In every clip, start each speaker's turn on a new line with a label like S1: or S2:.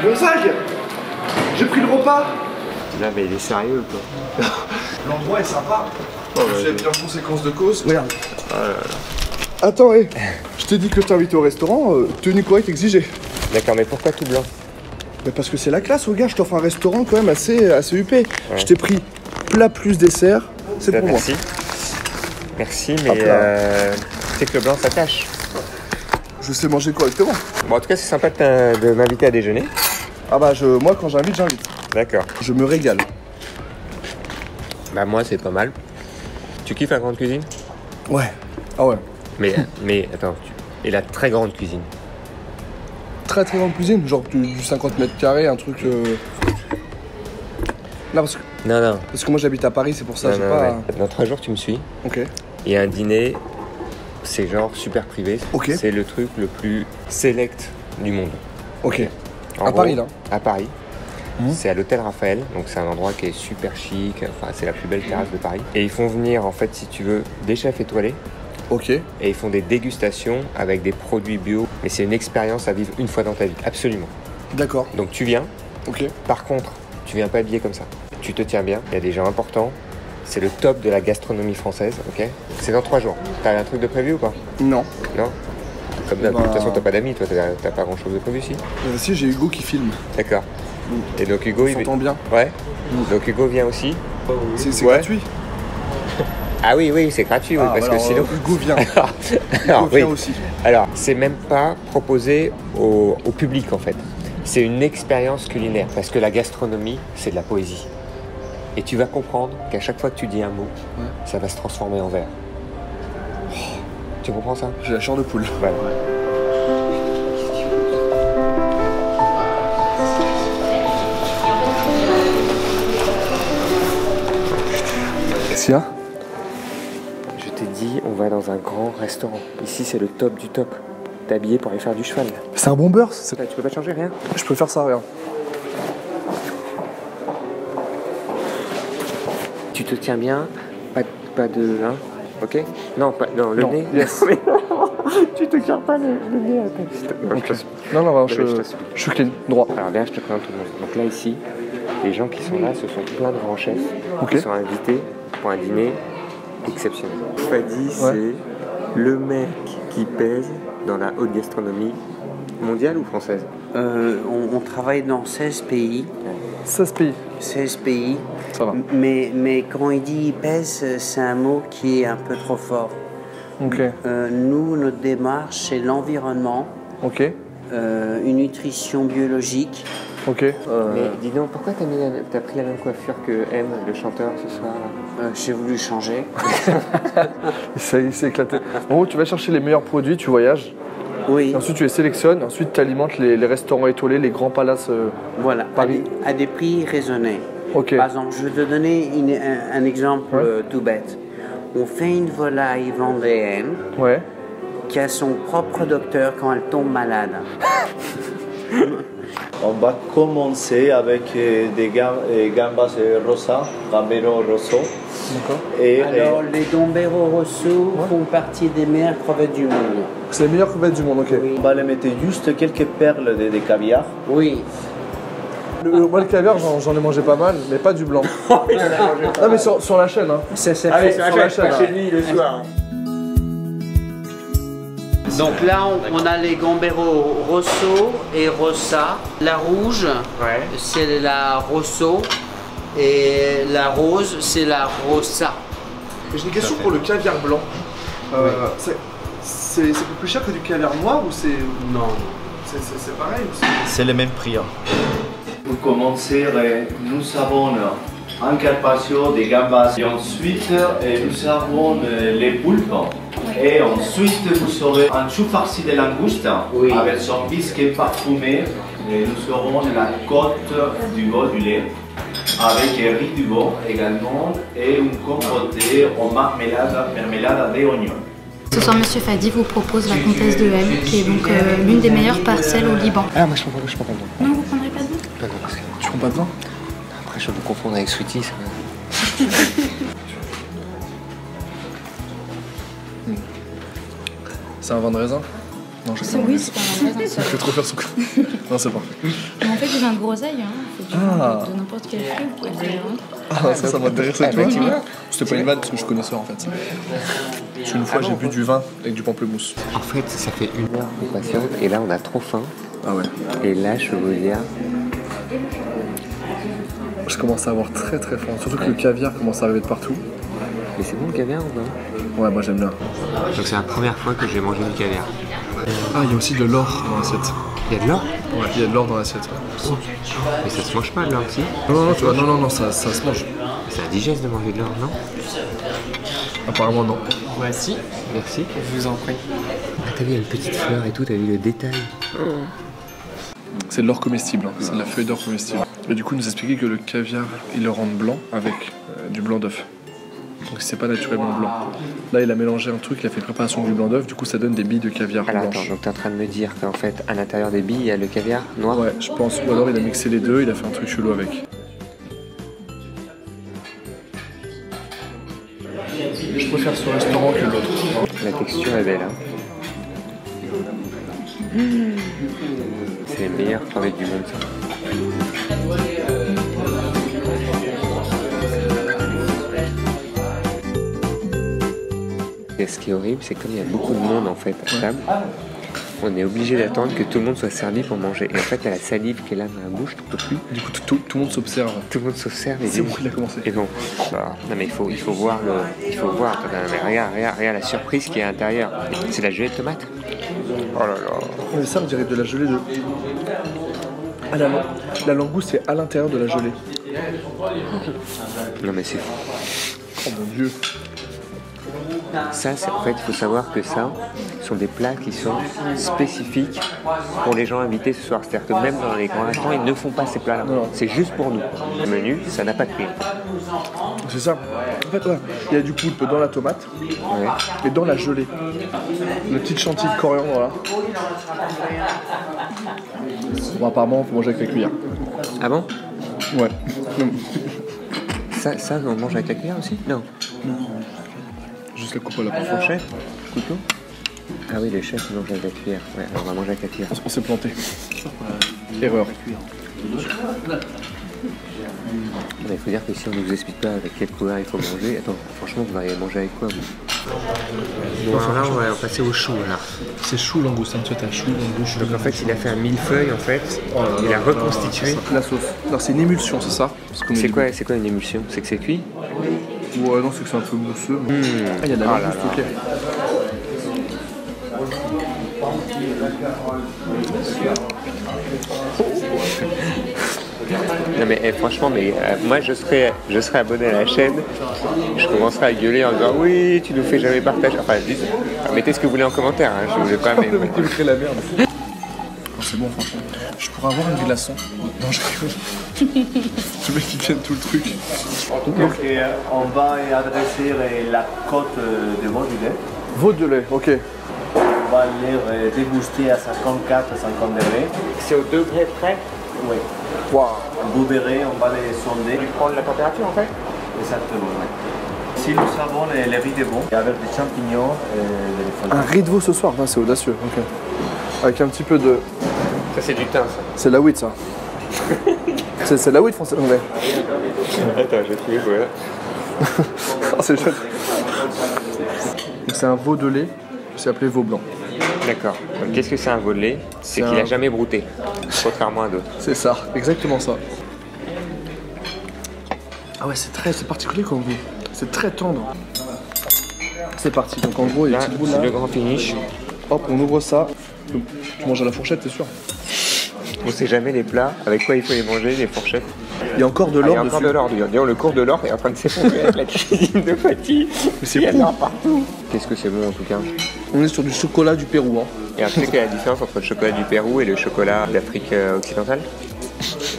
S1: Bon Zag, j'ai pris le repas.
S2: Là, mais il est sérieux, quoi.
S1: L'endroit est sympa. J'ai bien conséquence de cause. Regarde.
S2: Oh.
S1: Attends, je t'ai dit que je t'invitais au restaurant, tenue correcte exigée.
S2: D'accord, mais pourquoi tout blanc?
S1: Mais parce que c'est la classe, gars, je t'offre un restaurant quand même assez huppé. Ouais. Je t'ai pris plat plus dessert, c'est pour
S2: moi. Merci, mais tu sais que le blanc ça tâche.
S1: Je sais manger correctement.
S2: Bon, en tout cas, c'est sympa de m'inviter à déjeuner.
S1: Ah bah, moi quand j'invite, j'invite.
S2: D'accord.
S1: Je me régale.
S2: Bah moi, c'est pas mal. Tu kiffes la grande cuisine?
S1: Ouais. Ah ouais.
S2: Mais attends, et la très grande cuisine?
S1: Très grande cuisine, genre du 50 mètres carrés, un truc... Non, parce que...
S2: Non.
S1: Parce que moi j'habite à Paris, c'est pour ça, j'ai pas...
S2: Ouais. Dans 3 jours, tu me suis.
S1: Ok.
S2: Et un dîner, c'est genre super privé.
S1: Ok.
S2: C'est le truc le plus select du monde.
S1: Ok.
S2: En
S1: à
S2: gros,
S1: Paris, là?
S2: À Paris. C'est à l'hôtel Raphaël, donc c'est un endroit qui est super chic, enfin c'est la plus belle terrasse de Paris. Et ils font venir en fait, si tu veux, des chefs étoilés.
S1: Ok.
S2: Et ils font des dégustations avec des produits bio. Mais c'est une expérience à vivre une fois dans ta vie, absolument.
S1: D'accord.
S2: Donc tu viens.
S1: Ok.
S2: Par contre, tu viens pas habillé comme ça. Tu te tiens bien, il y a des gens importants. C'est le top de la gastronomie française, ok? C'est dans 3 jours. T'as un truc de prévu ou pas?
S1: Non.
S2: Non? Comme d'hab, de toute façon t'as pas d'amis, toi t'as pas grand chose de prévu si?
S1: Si, j'ai Hugo qui filme.
S2: D'accord. Et donc Hugo,
S1: il s'entend bien.
S2: Ouais. Donc Hugo vient aussi.
S1: C'est gratuit.
S2: Ah oui, c'est gratuit, oui, parce que sinon...
S1: Hugo vient.
S2: Alors,
S1: Hugo vient aussi.
S2: Alors, c'est même pas proposé au public, en fait. C'est une expérience culinaire, parce que la gastronomie, c'est de la poésie. Et tu vas comprendre qu'à chaque fois que tu dis un mot, ça va se transformer en vers. Oh, tu comprends ça?
S1: J'ai la chair de poule.
S2: Voilà.
S1: Sia?
S2: Je t'ai dit, on va dans un grand restaurant. Ici, c'est le top du top. T'es habillé pour aller faire du cheval.
S1: C'est un bon beurre.
S2: Tu peux pas changer rien?
S1: Je peux faire ça, rien.
S2: Tu te tiens bien, pas de... Hein, ok? Non, le nez.
S1: Yes.
S2: Tu te tiens pas le nez. Okay.
S1: Non, je suis clean, droit.
S2: Alors là, je te présente tout le monde. Donc là, ici, les gens qui sont là, ce sont plein de grands chefs qui sont invités pour un dîner exceptionnel. Fadi, c'est le mec qui pèse dans la haute gastronomie mondiale ou française?
S3: On travaille dans 16 pays.
S1: 16 pays.
S3: 16 pays.
S1: Ça va.
S3: Mais quand il dit il pèse, c'est un mot qui est un peu trop fort.
S1: Ok.
S3: Nous, notre démarche, c'est l'environnement.
S1: Ok.
S3: Une nutrition biologique.
S1: Ok.
S2: Mais dis donc, pourquoi t'as pris la même coiffure que M, le chanteur, ce soir?
S3: J'ai voulu changer.
S1: Il s'est éclaté. En gros, tu vas chercher les meilleurs produits, tu voyages.
S3: Oui.
S1: Et ensuite, tu les sélectionnes. Ensuite, tu alimentes les restaurants étoilés, les grands palaces
S3: voilà,
S1: Paris.
S3: À des prix raisonnés.
S1: Ok.
S3: Par exemple, je vais te donner un exemple tout bête. On fait une volaille vendéenne qui a son propre docteur quand elle tombe malade.
S4: On va commencer avec des gambas rosa, gambero rosso.
S3: Alors, les gambero rosso font partie des meilleures crevettes du monde.
S1: C'est les meilleures crevettes du monde, ok.
S3: Oui.
S4: On va les mettre juste quelques perles de caviar.
S3: Oui.
S1: Moi, le caviar, j'en ai mangé pas mal, mais pas du blanc. Non, mais sur la chaîne. Hein.
S3: C'est
S2: sur la chaîne, chez lui le soir.
S3: Donc là, on a les gambero rosso et rossa. La rouge, c'est la rosso. Et la rose, c'est la rossa.
S1: J'ai une question pour le caviar blanc. C'est plus cher que du caviar noir ou c'est...
S3: Non.
S1: C'est pareil ou
S4: c'est le même prix. Pour commencer, nous avons un carpaccio de gambas. Et ensuite, nous avons les poulpes. Et ensuite, vous aurez un chou farci de langouste avec son biscuit parfumé. Et nous aurons la côte du veau du lait avec riz du veau également et une compotée en marmelade d'oignons.
S5: Ce soir, Monsieur Fadi vous propose la comtesse de M, qui est donc l'une des meilleures parcelles au Liban.
S2: Ah, moi je prends pas de vin.
S5: Non, vous prendrez pas de vin?
S2: Non, parce que...
S1: Tu prends pas de vin?
S2: Après, je vais vous confondre avec Sweetie. Ça...
S1: C'est un vin de raisin? Non, je
S5: Oui, c'est pas un raisin seul.
S1: vais trop faire son coup. Non, c'est parfait.
S5: Mais en fait, j'ai un groseille. De n'importe quel fruit, vous pouvez le dire.
S1: Ah, ça m'intéresse, tu
S2: bah, tu
S1: vois.
S2: vois.
S1: C'était pas une vanne parce que je connaissais en fait. Parce qu'une fois, j'ai bu du vin avec du pamplemousse.
S2: En fait, ça fait 1 heure qu'on patiente et là, on a trop faim.
S1: Ah ouais.
S2: Et là, je peux vous dire,
S1: Je commence à avoir très très faim. Surtout que le caviar commence à arriver de partout.
S2: mais c'est bon le caviar ou pas?
S1: Ouais, moi j'aime bien.
S2: Donc c'est la première fois que j'ai mangé du caviar.
S1: Ah, il y a aussi de l'or dans l'assiette.
S2: Il y a de l'or?
S1: Ouais, il y a de l'or dans l'assiette.
S2: Mais ça se mange pas de l'or aussi?
S1: Non, ça se mange.
S2: Ça digeste de manger de l'or, non?
S1: Apparemment, non.
S2: Voici. Merci. Je vous en prie. Ah, t'as vu, il y a une petite fleur et tout, t'as vu le détail?
S1: C'est de l'or comestible, hein. C'est de la feuille d'or comestible. Et du coup, il nous expliquait que le caviar, il le rend blanc avec du blanc d'œuf. Donc c'est pas naturellement blanc. Là, il a mélangé un truc, il a fait une préparation du blanc d'œuf, du coup, ça donne des billes de caviar
S2: Alors
S1: blanches.
S2: attends, donc t'es en train de me dire qu'en fait, à l'intérieur des billes, il y a le caviar noir?
S1: Ouais, je pense. Ou alors, il a mixé les deux, il a fait un truc chelou avec. Je préfère ce restaurant que l'autre.
S2: La texture est belle, hein. C'est les meilleures crevettes du monde, ça. Et ce qui est horrible, c'est que comme il y a beaucoup de monde en fait à table, on est obligé d'attendre que tout le monde soit servi pour manger. Et en fait, t'as la salive qui est là dans la bouche, t'en peux plus.
S1: Du coup, tout le monde s'observe.
S2: Tout le monde s'observe et
S1: C'est bon, il a commencé.
S2: Et bon, bah, non mais il faut voir attends, mais regarde la surprise qui est à l'intérieur. C'est la gelée de tomate. Oh là là.
S1: Mais ça, on dirait de la gelée de... Ah, la langouste est à l'intérieur de la gelée.
S2: Non mais c'est fou.
S1: Oh mon dieu.
S2: Ça, en fait, il faut savoir que ça sont des plats qui sont spécifiques pour les gens invités ce soir. C'est-à-dire que même dans les grands restaurants, ils ne font pas ces plats-là. C'est juste pour nous. Le menu, ça n'a pas de prix.
S1: C'est ça. En fait, ouais, il y a du poulpe dans la tomate et dans la gelée. Une petite chantilly de coriandre là. Bon, apparemment, il faut manger avec la cuillère.
S2: Ah bon?
S1: Ouais.
S2: Ça, on mange avec la cuillère aussi? Non.
S1: Juste la coupe à la
S2: fourchette, couteau. Ah oui, le chef mange avec la cuillère. Ouais, alors on va manger avec la cuillère.
S1: On s'est planté. Erreur.
S2: Il faut dire que si on ne nous explique pas avec quelle couleur il faut manger, attends, franchement, vous allez manger avec quoi vous? Bon, alors là, on va passer au chou, là.
S1: C'est chou langouste, hein, tu vois, t'as chou langouste.
S2: Donc en fait, il a fait un millefeuille, en fait. Il a reconstitué.
S1: La sauce. Non, c'est une émulsion, c'est ça?
S2: C'est quoi une émulsion? C'est que c'est cuit?
S1: Ouais, non, c'est que c'est un peu mousseux. Mais... Ah, il y a de la langouste, ok.
S2: Non mais franchement, moi je serais abonné à la chaîne, je commencerai à gueuler en disant oui, tu nous fais jamais partager. Enfin, mettez ce que vous voulez en commentaire, hein, je voulais pas. Mais
S1: tu me crées la merde. Oh, c'est bon, franchement. Je pourrais avoir une glaçon. Non, je rigole. Le mec qui vient tout le truc.
S4: Donc, on va adresser la côte de veau de lait.
S1: Veau de lait, ok.
S4: On va les déguster à 54-50 degrés.
S2: c'est au degré près.
S4: Oui.
S1: Waouh.
S4: Vous verrez, on va les sonder.
S2: Prendre la température en fait.
S4: Exactement, oui. Si nous avons les riz de veau avec des champignons et des fondants.
S1: Un riz de veau ce soir, c'est audacieux, ok. Avec un petit peu de...
S2: Ça c'est du thym ça.
S1: C'est la weed ça. c'est la weed français anglais.
S2: Attends, je vais filmer, voilà.
S1: Oh, c'est chouette. C'est un veau de lait, c'est appelé veau blanc.
S2: D'accord. Qu'est-ce que c'est un veau de lait? C'est qu'il n'a jamais brouté, contrairement à d'autres.
S1: C'est ça, exactement ça. Ah ouais, c'est particulier comme goût. C'est très tendre. C'est parti, donc en gros, il y a
S2: Là,
S1: des petits bouts
S2: c'est
S1: là.
S2: le grand finish.
S1: Hop, on ouvre ça. Tu manges à la fourchette, c'est sûr.
S2: On sait jamais les plats, avec quoi il faut les manger, les fourchettes.
S1: Il y a encore de
S2: Il y
S1: l'or
S2: a
S1: dessus.
S2: encore de l'or, disons, le cours de l'or est en train de s'effondrer avec la cuisine de Fatih.
S1: c'est
S2: Il y a de
S1: fou.
S2: l'or partout. Qu'est-ce que c'est bon en tout cas.
S1: On est sur du chocolat du Pérou. Hein.
S2: Et après, quelle est la différence entre le chocolat du Pérou et le chocolat d'Afrique occidentale?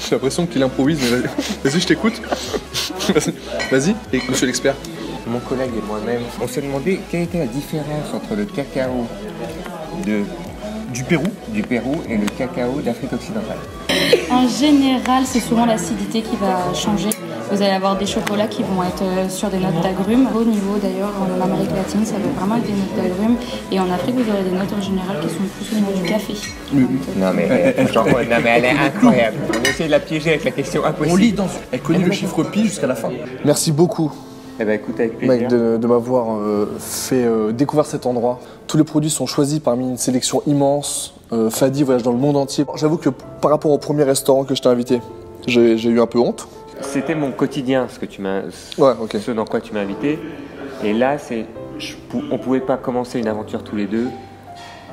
S1: J'ai l'impression qu'il improvise, mais vas-y, je t'écoute. Vas-y, et monsieur l'expert.
S2: Mon collègue et moi-même, on s'est demandé quelle était la différence entre le cacao
S1: Du Pérou
S2: et le cacao d'Afrique occidentale.
S5: En général, c'est souvent l'acidité qui va changer. Vous allez avoir des chocolats qui vont être sur des notes d'agrumes. Au niveau d'ailleurs, en Amérique latine, ça va vraiment être des notes d'agrumes. Et en Afrique, vous aurez des notes en général qui sont plus au niveau du café.
S2: Non mais elle est incroyable. On essaie de la piéger avec la question impossible.
S1: On lit dans... Elle connaît le chiffre pi jusqu'à la fin. Merci beaucoup.
S2: Eh ben écoute, avec plaisir.
S1: Mec, de m'avoir fait découvrir cet endroit. Tous les produits sont choisis parmi une sélection immense. Fadi voyage dans le monde entier. J'avoue que par rapport au premier restaurant que je t'ai invité, j'ai eu un peu honte.
S2: C'était mon quotidien, ce dans quoi tu m'as invité. Et là, on pouvait pas commencer une aventure tous les deux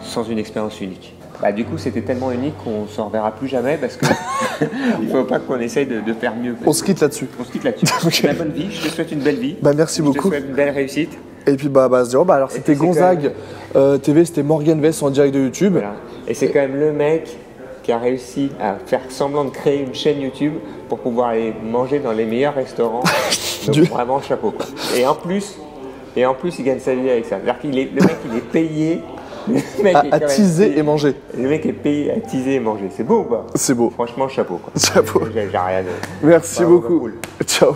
S2: sans une expérience unique. Bah, du coup, c'était tellement unique qu'on s'en reverra plus jamais parce que il faut pas qu'on essaye de faire mieux.
S1: On se quitte là-dessus.
S2: On se quitte là-dessus. Okay. La bonne vie, je te souhaite une belle vie.
S1: Bah, merci beaucoup.
S2: Je te souhaite une belle réussite.
S1: Et puis alors c'était Gonzague TV, c'était Morgan Vess en direct de YouTube.
S2: Voilà. Et c'est quand même le mec qui a réussi à faire semblant de créer une chaîne YouTube pour pouvoir aller manger dans les meilleurs restaurants. Donc vraiment chapeau quoi. Et en plus il gagne sa vie avec ça. C'est-à-dire le mec il est payé.
S1: À teaser et manger.
S2: Le mec est payé à teaser et manger. C'est beau ou pas?
S1: C'est beau.
S2: Franchement chapeau quoi.
S1: Chapeau.
S2: J'ai rien de...
S1: Merci beaucoup.
S2: Cool.
S1: Ciao.